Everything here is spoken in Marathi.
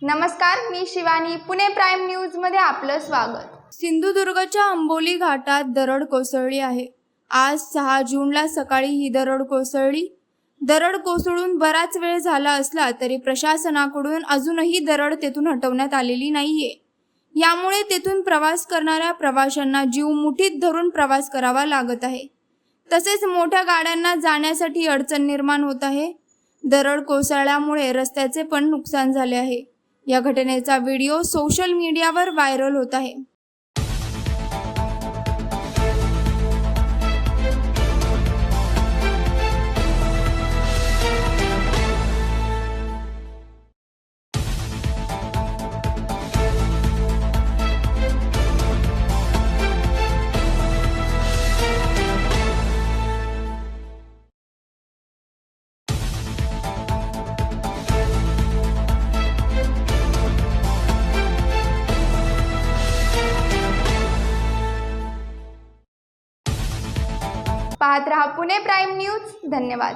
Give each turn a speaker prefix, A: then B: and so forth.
A: नमस्कार, मी शिवानी. पुणे प्राईम न्यूज मध्ये आपलं स्वागत.
B: सिंधुदुर्गच्या अंबोली घाटात दरड कोसळली आहे. आज 6 जूनला सकाळी ही दरड कोसळली. दरड कोसळून बराच वेळ झाला असला तरी प्रशासनाकडून अजूनही दरड तेथून हटवण्यात आलेली नाहीये. यामुळे तेथून प्रवास करणाऱ्या प्रवाशांना जीव मुठीत धरून प्रवास करावा लागत आहे. तसेच मोठ्या गाड्यांना जाण्यासाठी अडचण निर्माण होत आहे. दरड कोसळल्यामुळे रस्त्याचे पण नुकसान झाले आहे. या घटनेचा व्हिडिओ सोशल मीडियावर व्हायरल होत आहे.
A: पाहत रहा पुणे प्राईम न्यूज. धन्यवाद.